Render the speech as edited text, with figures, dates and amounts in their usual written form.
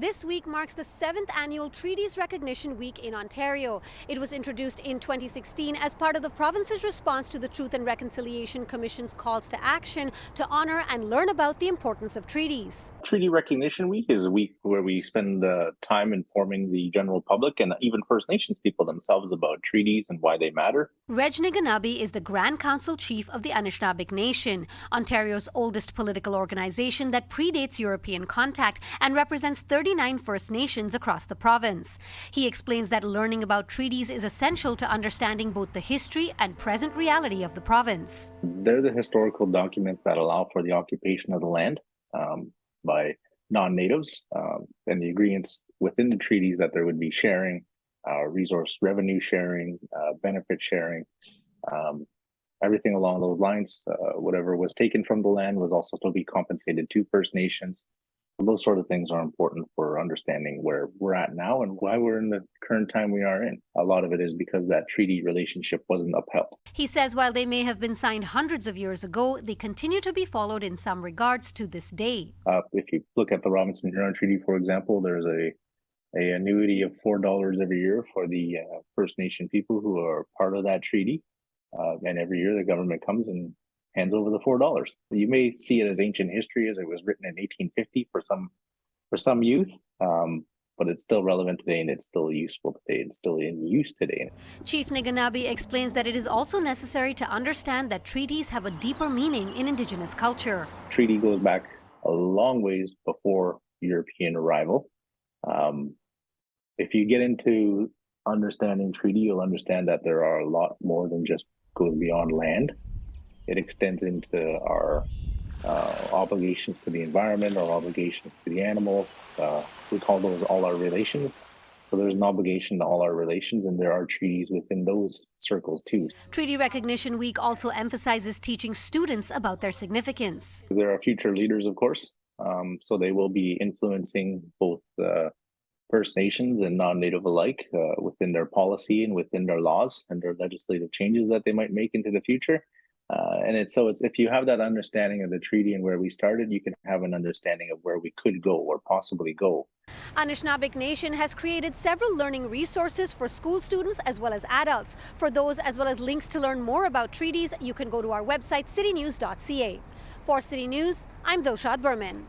This week marks the 7th annual Treaties Recognition Week in Ontario. It was introduced in 2016 as part of the province's response to the Truth and Reconciliation Commission's calls to action to honour and learn about the importance of treaties. Treaty Recognition Week is a week where we spend time informing the general public and even First Nations people themselves about treaties and why they matter. Reg Niganobe is the Grand Council Chief of the Anishinabek Nation, Ontario's oldest political organization that predates European contact and represents 39 First Nations across the province. He explains that learning about treaties is essential to understanding both the history and present reality of the province. They're the historical documents that allow for the occupation of the land by non-natives and the agreements within the treaties that there would be sharing, resource revenue sharing, benefit sharing, everything along those lines. Whatever was taken from the land was also to be compensated to First Nations. Those sort of things are important for understanding where we're at now and why we're in the current time we are in. A lot of it is because that treaty relationship wasn't upheld. He says while they may have been signed hundreds of years ago, they continue to be followed in some regards to this day. If you look at the Robinson-Huron Treaty, for example, there's a annuity of $4 every year for the First Nation people who are part of that treaty. And every year the government comes and hands over the $4. You may see it as ancient history as it was written in 1850 for some youth, but it's still relevant today and it's still useful today. It's still in use today. Chief Niganobe explains that it is also necessary to understand that treaties have a deeper meaning in Indigenous culture. Treaty goes back a long ways before European arrival. If you get into understanding treaty, you'll understand that there are a lot more than just goes beyond land. It extends into our obligations to the environment, our obligations to the animal. We call those all our relations. So there's an obligation to all our relations, and there are treaties within those circles too. Treaty Recognition Week also emphasizes teaching students about their significance. There are future leaders, of course, so they will be influencing both First Nations and non-Native alike within their policy and within their laws and their legislative changes that they might make into the future. It's if you have that understanding of the treaty and where we started, you can have an understanding of where we could go or possibly go. Anishinabek Nation has created several learning resources for school students as well as adults. For those as well as links to learn more about treaties, you can go to our website citynews.ca. For City News, I'm Dilshad Burman.